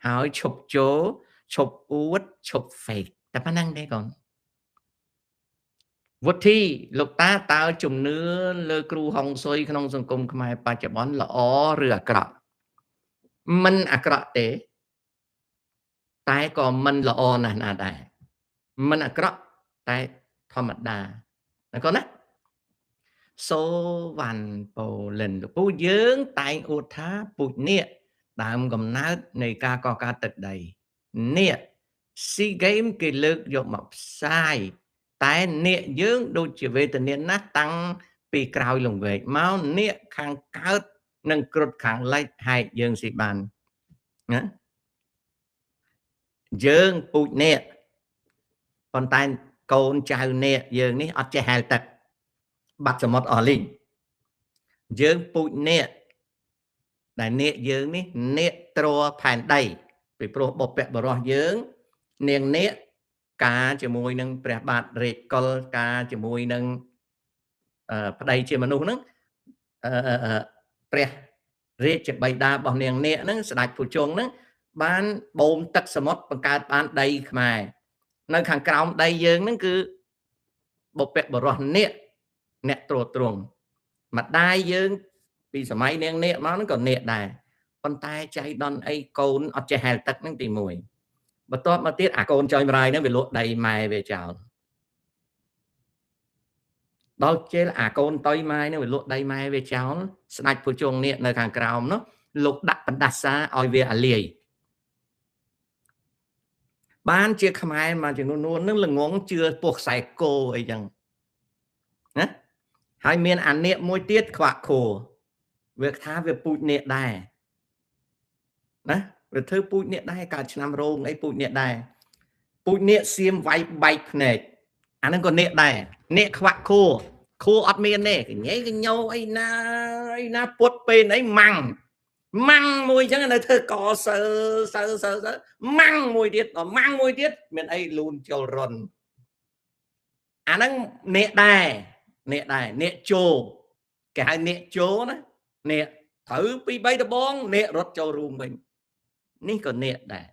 ហើយឈប់ចូលឈប់អួតឈប់ fake តែប៉ុណ្្នឹងទេកូនវុធីលោកតាតើជំនឿលើគ្រូហុងស៊ុយក្នុងសង្គមខ្មែរបច្ចុប្បន្នល្អឬអាក្រក់មិនអាក្រក់ទេតែក៏មិនល្អណាស់ណាដែរមិនអាក្រក់តែធម្មតាណាកូនណាសូវ៉ាន់ប៉ូលិនពូយើងតែងអួតថាពូជនេះដើមកំណើតនៃការកកើតទឹកដីនេះ SEA Games គេលើកយកមកផ្សាយតែអ្នកយើងដូចជាវេទនាណាស់តាំងពីក្រោយលង្វែកមកអ្នកខាងកើតនិងគ្រុតខាងលិចហែកយើងស៊ីបានណាយើងពូជអ្នកប៉ុន្តែកូនចៅអ្នកយើងនេះអត់ចេះហែលទឹកបាត់សមុទ្រអស់លីងយើងពូជអ្នកដែលអ្នកយើងនេះអ្នកទ្រផែនដីពីព្រោះបុព្វបុរសយើងនាងអ្នកការជាមួយនឹងព្រះបាទរាជកុលការជាមួយនឹងប្តីជាមនុស្សហ្នឹងព្រះរាជបិតារបស់នាងអ្នកហ្នឹងស្ដេចភុជង្គហ្នឹងបានបូមទឹកសមុទ្របង្កើតបានដីខ្មែរនៅខាងក្រោមដីយើងហ្នឹងគឺបុព្វបុរសអ្នកត្រួតត្រងម្ដាយយើងពីសម័យនាងអ្នកមកហ្នឹងក៏អ្នកដែរប៉ុន្តែចៃដន្យអីកូនអត់ចេះហែលទឹកហ្នឹងទី1បន្ទាប់មកទៀតអាកូនចុយម្រាយហ្នឹងវាលក់ដីម៉ែវាចោលដល់ជេលអាកូនតុយម៉ែហ្នឹងវាលក់ដីម៉ែវាចោលស្ដេចភុជង្គនេះនៅខាងក្រោមនោះលោកដាក់បណ្ដាសាឲ្យវាអាលាយបានជាខ្មែរមកចំនួននោះនឹងល្ងងជឿពោះខ្សែគោអីចឹងណាហើយមានអានាគមួយទៀតខ្វាក់ខួរវាថាវាពូជនាគដែរណាវាធ្វើពូជនាគដែរកើតឆ្នាំរោងអីពូជនាគដែរពូជនាគសៀមវាយបែកភ្នែកអាហ្នឹងក៏នាគដែរនាគខ្វាក់ខួរអត់មានទេកញ៉េកញោអីណាពុតពេលអីម៉ាំងមួយចឹងនៅធ្វើកសើម៉ាំងមួយទៀតមានអីលូនចូលរុនអាហ្នឹងនាគដែរនាគជោគេហៅនាគជោណានាគត្រូវពី3ដបងនាគរត់ចូលរួមវិញនេះក៏នាគដែរ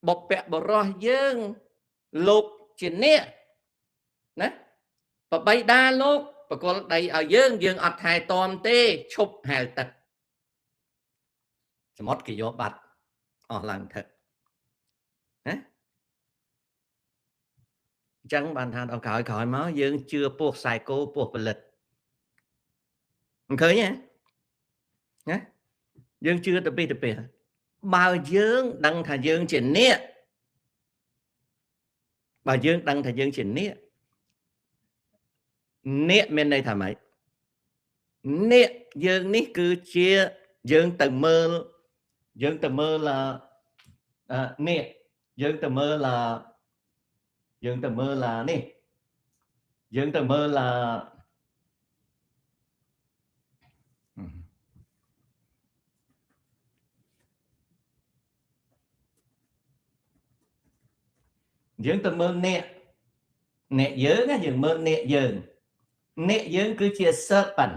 បុព្វបុរសយើងលោកជានាគណាបបៃតាលោកបកលដីឲ្យយើងអត់ថែទាំទេឈប់ហែលទឹកសមុទ្រគេយកបាត់អស់ឡើងទឹកណាអញ្ចឹងបានថាដល់ក្រោយមកយើងជឿពោះខ្សែគោពោះផលិតមិនឃើញទេណាយើងជឿទៅពីបើយើងដឹងថាយើងជានាគនាគមានន័យថាម៉េចនាគយើងនេះគឺជាយើងទៅមើលនាគយើងទៅមើលនេះយើងទៅមើលយើងទៅមើលយើងទៅមើលនាគយើងណាយើងមើលនាគយើងគឺជា serpent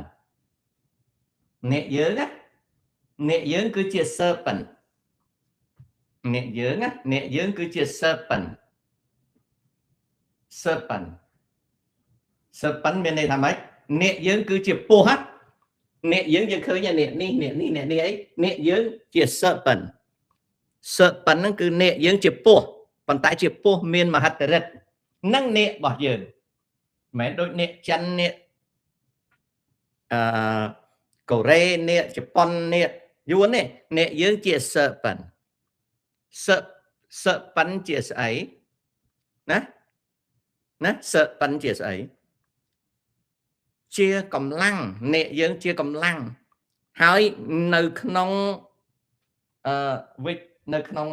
នាគយើងណានាគយើងគឺជា serpent នាគយើងគឺជា serpent មានន័យថាម៉េចនាគយើងគឺជាពស់នាគយើងឃើញនាគនេះអីនាគយើងជា serpent ហ្នឹងគឺនាគយើងជាពស់ប៉ុន្តែជាពស់មានមហិទ្ធិឫទ្ធិនឹងនាគរបស់យើងមិនមែនដូចនាគចិននាគកូរ៉េនាគជប៉ុននាគយួននេះនាគយើងជា serpent ជាស្អីណា serpent ជាស្អីជាកម្លាំងនាគយើងជាកម្លាំងហើយនៅក្នុងវិជ្ជានៅក្នុង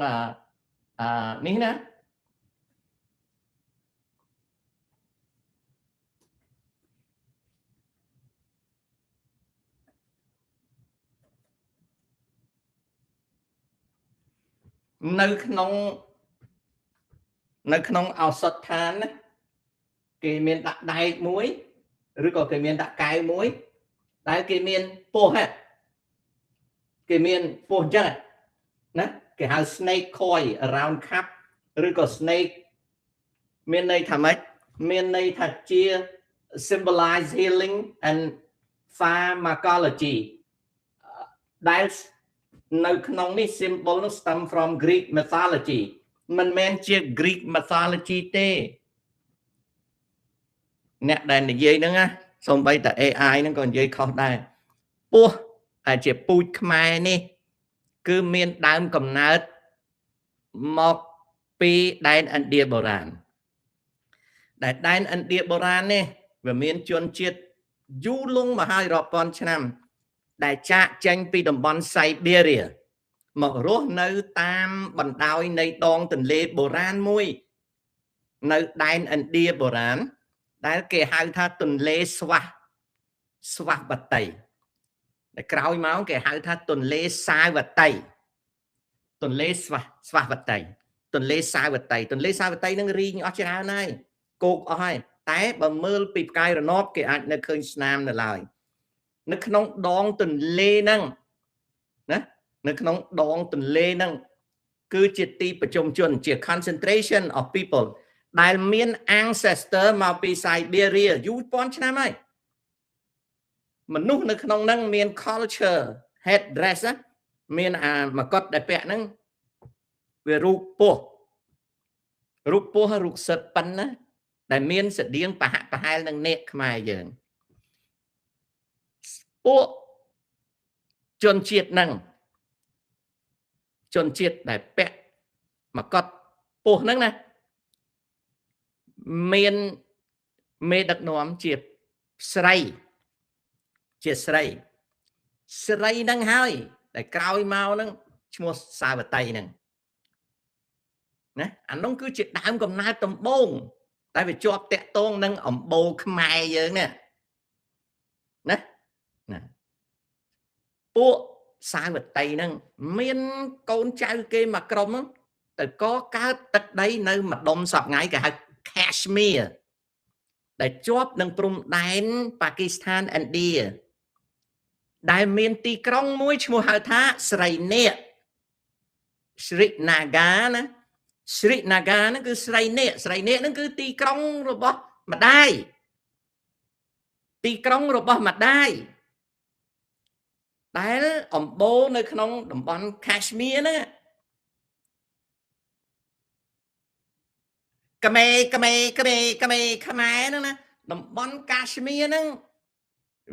នេះណានៅក្នុងឱសថដ្ឋានណាគេមានដាក់ដែកមួយឬក៏គេមានដាក់កែវមួយដែលគេមានពស់ គេមានពោះចឹងណាគេហៅ snake coil around cup ឬក៏ snake មានន័យថាម៉េចមានន័យថាជា symbolize healing and pharmacology ដែលនៅក្នុងនេះ symbol នោះ stem from Greek mythology មិនមែនជា Greek mythology ទេអ្នកដែលនិយាយហ្នឹងណាសូម្បីតែ AI ហ្នឹងក៏និយាយខុសដែរពោះតែជាពូជខ្មែរនេះគឺមានដើមកំណើតមកពីដែនឥណ្ឌាបុរាណដែលដែនឥណ្ឌាបុរាណនេះវាមានជនជាតិយូរលង់មកហើយរាប់ពាន់ឆ្នាំដែលចាកចេញពីតំបន់ Siberia មករស់នៅតាមបណ្ដោយនៃដងទន្លេបុរាណមួយនៅដែនឥណ្ឌាបុរាណដែលគេហៅថាទន្លេស្វាវតីតែក្រោយមកគេហៅថាទន្លេសាវតីទន្លេស្វាវតីទន្លេសាវតីទន្លេសាវតីនឹងរីងអស់ច្រើនហើយគោកអស់ហើយតែបើមើលពីផ្កាយរណបគេអាចនៅឃើញស្នាមនៅឡើយនៅក្នុងដងទន្លេហ្នឹងណានៅក្នុងដងទន្លេហ្នឹងគឺជាទីប្រជុំជនជា concentration of people ដែលមាន ancestor មកពី Siberia យូរពាន់ឆ្នាំហើយមនុស្សនៅក្នុងហ្នឹងមាន culture head dress មានមកុដដែលពាក់ហ្នឹងវារូបពស់រូបសិតប៉ុណ្ណាដែលមានស្តៀងប្រហាក់ប្រហែលនឹងនាគខ្មែរយើងពួកជនជាតិហ្នឹងជនជាតិដែលពាក់មកុដពស់ហ្នឹងណាមានមេដឹកនាំជាស្រីហ្នឹងហើយតែក្រោយមកហ្នឹងឈ្មោះសាវតីហ្នឹងណាអានោះគឺជាដើមកំណើតដំបូងតែវាជាប់តាក់ទងនឹងអំបូរខ្មែរយើងណាពួកសាវតីហ្នឹងមានកូនចៅគេមកក្រុមទៅកកើតទឹកដីនៅម្ដុំសប្ងៃគេហៅ Kashmir ដែលជាប់នឹងព្រំដែនប៉ាគីស្ថានឥណ្ឌាដែលមានទីក្រុងមួយឈ្មោះហៅថាស្រីនាគ Sri Naga ណា Sri Naga ហ្នឹងគឺស្រីនាគហ្នឹងគឺទីក្រុងរបស់ម្ដាយដែលអំបូរនៅក្នុងតំបន់ Kashmir ហ្នឹងខ្មែរហ្នឹងណាតំបន់ Kashmir ហ្នឹង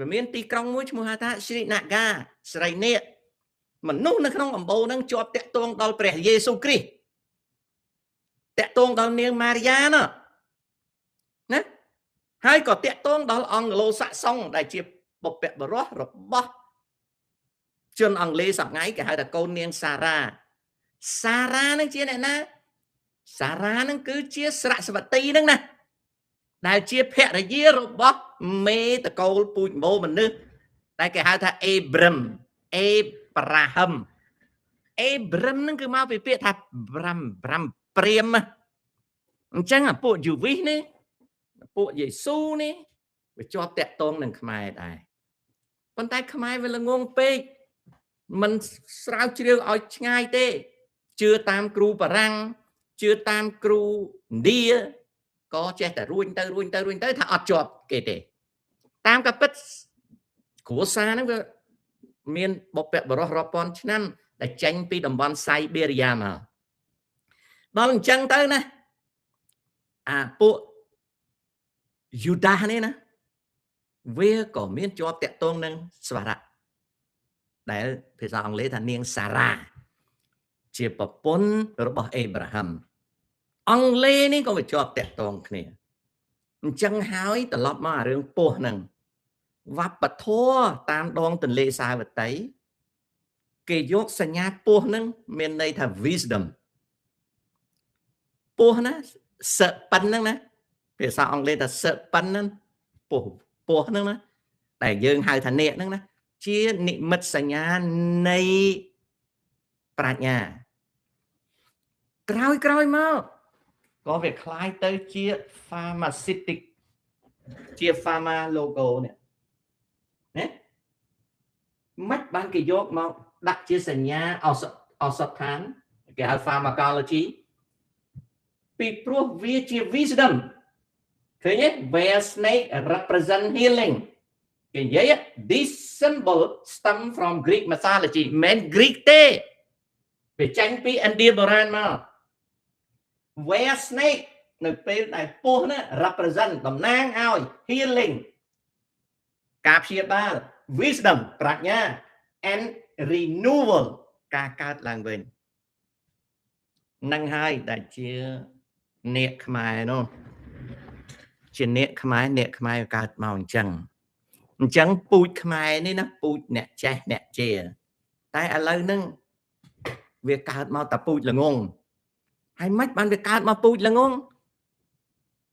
វាមានទីក្រុងមួយឈ្មោះថា Sri Naga ស្រីនាគមនុស្សនៅក្នុងអំបូរហ្នឹងជាប់តាក់ទងដល់ព្រះយេស៊ូវគ្រីស្ទតាក់ទងដល់នាងម៉ារីយ៉ាណាហើយក៏តាក់ទងដល់អង់ក្លូសាក់សុងដែលជាបុព្វបុរសរបស់ជនអង់គ្លេសសប្ងៃគេហៅថាកូននាងសារ៉ានឹងជាអ្នកណាសារ៉ានឹងគឺជាស្រៈសវតីហ្នឹងណាដែលជាភរិយារបស់មេតកូលពូជម្បូរមនុស្សដែលគេហៅថាអេប្រាហឹមហ្នឹងគឺមកពីពាក្យថាព្រាមអញ្ចឹងពួកយូវីសនេះពួកយេស៊ូនេះវាជាប់តាក់ទងនឹងខ្មែរដែរប៉ុន្តែខ្មែរវាល្ងងពេកមិនស្រាវជ្រាវឲ្យឆ្ងាយទេជឿតាមគ្រូបារាំងជឿតាមគ្រូឥណ្ឌាក៏ចេះតែរួញទៅថាអត់ជាប់គេទេតាមការពិតគ្រួសារហ្នឹងវាមានបុព្វបុរសរាប់ពាន់ឆ្នាំដែលចេញពីតំបន់ Siberia មកដល់អញ្ចឹងទៅណាពួកយូដានេះណាវាក៏មានជាប់តាក់ទងនឹងស្វរៈដែលភាសាអង់គ្លេសថានាងសារ៉ាជាប្រពន្ធរបស់អេប្រាហឹមអង់គ្លេសនេះក៏វាជាប់តាក់ទងគ្នាអញ្ចឹងហើយត្រឡប់មករឿងពោះហ្នឹងវប្បធម៌តាមដងទន្លេសាវតីគេយកសញ្ញាពោះហ្នឹងមានន័យថា wisdom ពោះណាសប៉ុណ្្នឹងណាភាសាអង់គ្លេសថាសប៉ុណ្្នឹងពោះហ្នឹងណាតែយើងហៅថានាគហ្នឹងណាជានិមិត្តសញ្ញានៃប្រាជ្ញាក្រោយមកក៏វាคล้ายទៅជា pharmaceutic ជា pharma logo នេះណាមិនបានគេយកមក đặt chia sẻ nhà ở sập thán cái pharmacology people via chia wisdom thấy nhé where snake represent healing cái vậy this symbol stem from Greek mythology men Greek tê về tranh pi India Boran mà where snake nơi bên này pua nó representតំណាងឲ្យ healing ការព្យាបាល wisdom ប្រាជ្ញា and renewal ការកើតឡើងវិញនឹងហើយដែលជាអ្នកខ្មែរនោះជាអ្នកខ្មែរកើតមកអញ្ចឹងពូជខ្មែរនេះណាពូជអ្នកចេះអ្នកជាតែឥឡូវហ្នឹងវាកើតមកតែពូជល្ងងហើយមិនបានវាកើតមកពូជល្ងង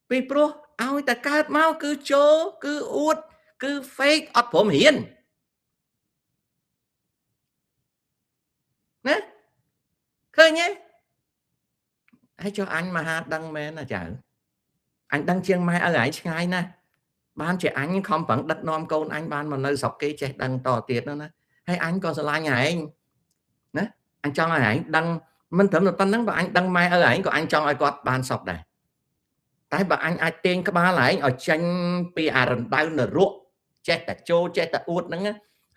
ពីព្រោះឲ្យតែកើតមកគឺចូលគឺអួតគឺ fake អត់ព្រមរៀនណាឃើញទេហើយចុះអញមហាដឹងមែនណាចៅអញដឹងជាងម៉ែឪឯងឆ្ងាយណាស់បានជាអញខំប្រឹងដឹកនាំកូនអញបានមកនៅស្រុកគេចេះដឹងតទៀតណាហើយអញក៏ស្រឡាញ់ឯងណាអញចង់ឲ្យឯងដឹងមិនត្រឹមតែប៉ុណ្្នឹងបើអញដឹងម៉ែឪឯងក៏អញចង់ឲ្យគាត់បានសុខដែរតែបើអញអាចទាញក្បាលឯងឲ្យចេញពីអារណ្ដៅនរកចេះតែចូលចេះតែអួតហ្នឹង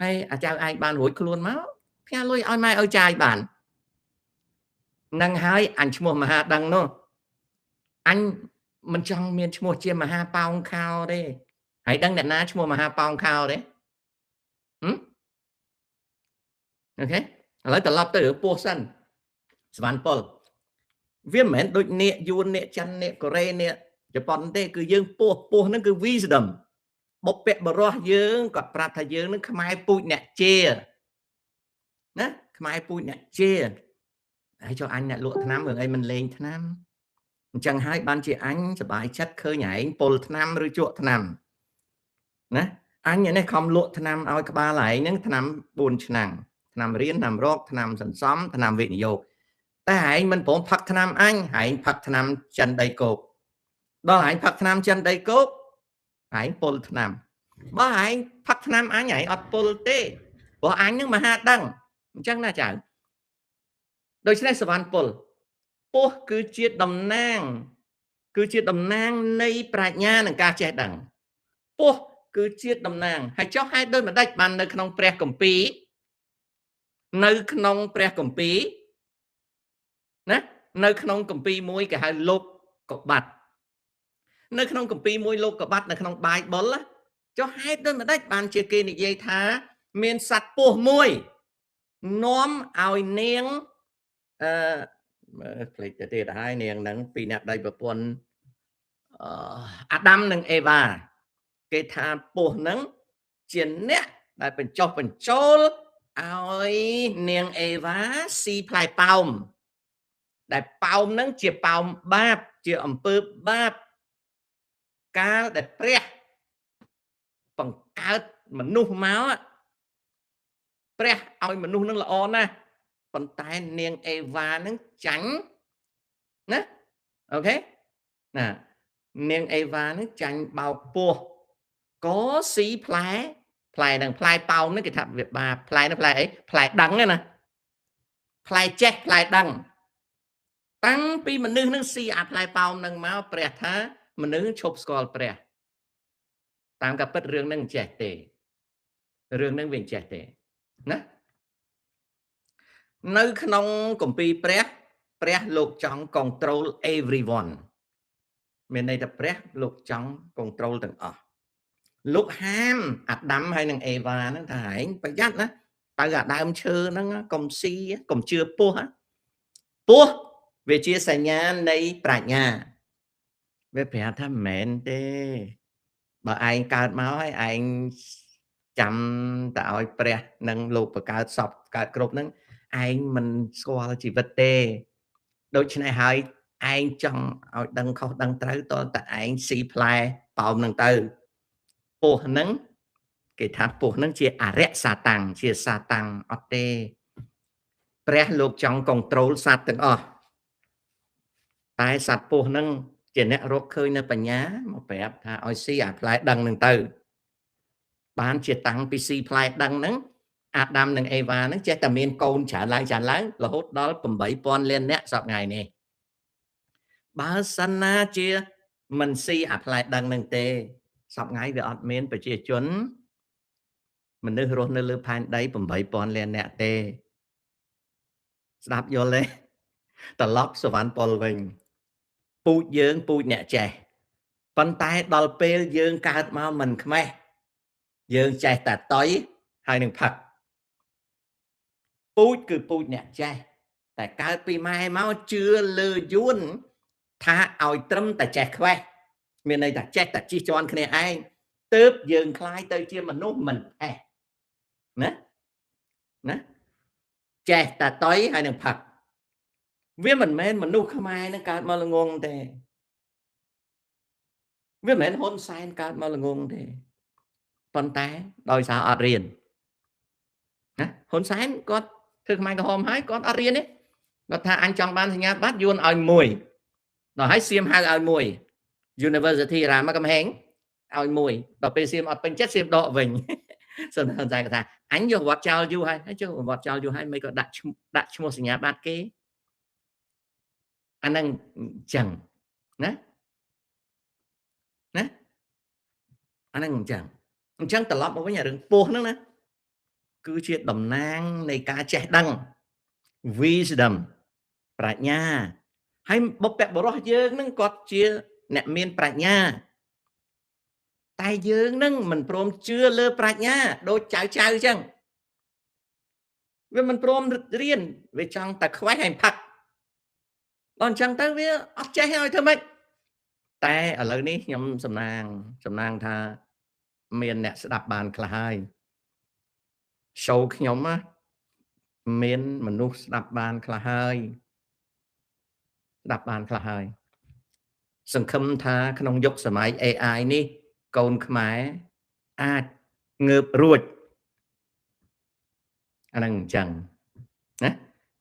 ហើយអាចៅឯងបានរួចខ្លួនមកផ្ញើលុយឲ្យម៉ែឲ្យចាយបាននឹងហើយអញឈ្មោះមហាដឹងនោះអញមិនចង់មានឈ្មោះជាមហាប៉ោងខោទេហើយដឹងអ្នកណាឈ្មោះមហាប៉ោងខោទេអូខេឥឡូវត្រឡប់ទៅរឿងពោះសិនសវណ្ណពលវាមិនមែនដូចអ្នកយួនអ្នកចិនអ្នកកូរ៉េអ្នកជប៉ុនទេគឺយើងពោះហ្នឹងគឺ wisdom បុព្វបុរសយើងគាត់ប្រាប់ថាយើងនឹងខ្មែរពូជអ្នកជាណាខ្មែរពូជអ្នកជាហើយចុះអញអ្នកលក់ថ្នាំរឿងអីមិនលេងថ្នាំអញ្ចឹងហើយបានជាអញសប្បាយចិត្តឃើញឯងពុលថ្នាំឬជក់ថ្នាំណាអញនេះខំលក់ថ្នាំឲ្យក្បាលឯងហ្នឹងថ្នាំ4ឆ្នាំថ្នាំរៀនថ្នាំរកថ្នាំសន្សំថ្នាំវិនិយោគតែឯងមិនព្រមផឹកថ្នាំអញឯងផឹកថ្នាំចិនដីគោកដល់ឯងផឹកថ្នាំចិនដីគោកឯងពុលថ្នាំបើឯងផឹកថ្នាំអញឯងអត់ពុលទេព្រោះអញនឹងមហាដឹងអញ្ចឹងណាចៅដូច្នេះសវណ្ណពលពោះគឺជាតំណាងនៃប្រាជ្ញានិងការចេះដឹងពោះគឺជាតំណាងហើយចុះហេតុដូចម្ដេចបាននៅក្នុងព្រះគម្ពីរណានៅក្នុងគម្ពីរមួយគេហៅលោកកបាត់នៅក្នុងគម្ពីរមួយលោកកបាត់នៅក្នុង Bible ចុះហេតុដូចម្ដេចបានជាគេនិយាយថាមានសត្វពស់មួយនាំឲ្យនាងផ្លេចទៅទៀតហើយនាងហ្នឹងពីអ្នកដៃប្រពន្ធអាដាមនិងអេវ៉ាគេថាពស់ហ្នឹងជាអ្នកដែលបញ្ចុះបញ្ចូលឲ្យនាងអេវ៉ាស៊ីផ្លែប៉ោមដែលប៉ោមហ្នឹងជាប៉ោមបាបជាអំពើបាបកាលដែលព្រះបង្កើតមនុស្សមកព្រះឲ្យមនុស្សនឹងល្អណាស់ប៉ុន្តែនាងអេវ៉ានឹងចាញ់ណាអូខេណានាងអេវ៉ានឹងចាញ់បោកពោះក៏ស៊ីផ្លែនឹងផ្លែប៉ោមនេះគេថាវាបាផ្លែនេះផ្លែអីផ្លែដឹងណាផ្លែចេះផ្លែដឹងតាំងពីមនុស្សនឹងស៊ីអាផ្លែប៉ោមនឹងមកព្រះថាមនុស្សឈប់ស្គាល់ព្រះតាមការពិតរឿងនឹងចេះទេរឿងនឹងវាចេះទេណានៅក្នុងគម្ពីរព្រះលោកចង់ control everyone មានន័យថាព្រះលោកចង់ control ទាំងអស់លោកហាមអាដាមហើយនិងអេវ៉ាហ្នឹងថាឯងប្រយ័ត្នណាទៅអាដើមឈើហ្នឹងកុំស៊ីកុំជឿពស់វាជាសញ្ញានៃប្រាជ្ញាវាប្រាប់ថាមិនមែនទេបើឯងកើតមកហើយឯងចាំតែឲ្យព្រះនិងលោកបង្កើតសពកើតគ្រប់ហ្នឹងឯងមិនស្គាល់ជីវិតទេដូច្នេះហើយឯងចង់ឲ្យដឹងខុសដឹងត្រូវតើតែឯងស៊ីផ្លែប៉ោមហ្នឹងទៅពស់ហ្នឹងគេថាពស់ហ្នឹងជាអរិយសាតាំងជាសាតាំងអត់ទេព្រះលោកចង់ control សត្វទាំងអស់តែសត្វពស់ហ្នឹងជាអ្នករកឃើញនៅបញ្ញាមកប្រាប់ថាឲ្យស៊ីអាផ្លែដឹងហ្នឹងទៅបានជាតាំងពីស៊ីផ្លែដឹងហ្នឹង អាដាមនិងអេវ៉ាហ្នឹងចេះតែមានកូនច្រើនឡើងរហូតដល់8,000 លាននាក់សប្តាហ៍នេះបើសិនណាជាមិនស៊ីអាផ្លែដឹងនឹងទេសប្តាហ៍វាអត់មានប្រជាជនមនុស្សរស់នៅលើផែនដី8,000 លាននាក់ទេស្ដាប់យល់ទេត្រឡប់សវណ្ណពលវិញពូជយើងពូជអ្នកចេះប៉ុន្តែដល់ពេលយើងកើតមកមិនខ្មេះយើងចេះតែតុយហើយនឹងផឹកពូជគឺពូជអ្នកចេះតែកើតពីម៉ែមកជឿលើយួនថាឲ្យត្រឹមតែចេះខ្វេះមានន័យថាចេះតែជិះជាន់គ្នាឯងទើបយើងคล้ายទៅជាមនុស្សមិនអេះណាចេះតែតុយហើយនឹងផឹកវាមិនមែនមនុស្សខ្មែរនឹងកើតមកល្ងងទេវាមិនមែនហ៊ុនសែនកើតមកល្ងងទេប៉ុន្តែដោយសារអត់រៀនណាហ៊ុនសែនគាត់ធ្វើខ្មែរក្រហមហើយគាត់អត់រៀនទេគាត់ថាអញចង់បានសញ្ញាបត្រយួនឲ្យមួយដល់ហើយសៀមហៅឲ្យមួយ University រ៉ាមកកំហែងឲ្យមួយដល់ពេលសៀមអត់ពេញចិត្តសៀមដកវិញសិនហ៊ុនសែនគាត់ថាអញយកវត្តចោលយូរហើយចុះវត្តចោលយូរហើយមិនក៏ដាក់ឈ្មោះសញ្ញាបត្រគេអាហ្នឹងអញ្ចឹងណាអាហ្នឹងអញ្ចឹងត្រឡប់មកវិញអារឿងពោះហ្នឹងណាគឺជាតំណាងនៃការចេះដឹង wisdom ប្រាជ្ញាហើយបុព្វបុរសយើងនឹងគាត់ជាអ្នកមានប្រាជ្ញាតែយើងនឹងមិនព្រមជឿលើប្រាជ្ញាដូចចៅអញ្ចឹងវាមិនព្រមរៀនវាចង់តែខ្វេះឲ្យផឹកដល់អញ្ចឹងទៅវាអត់ចេះឲ្យធ្វើម៉េចតែឥឡូវនេះខ្ញុំសំណាងថាមានអ្នកស្ដាប់បានខ្លះហើយ show ខ្ញុំមានមនុស្សស្ដាប់បានខ្លះហើយសង្ឃឹមថាក្នុងយុគសម័យ AI នេះកូនខ្មែរអាចងើបរួចអាហ្នឹងអញ្ចឹងណា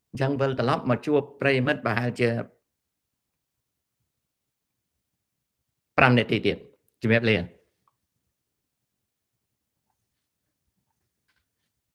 អញ្ចឹងវិលត្រឡប់មកជួបប្រិយមិត្តប្រហែលជា5នាទីទៀតជំរាបលា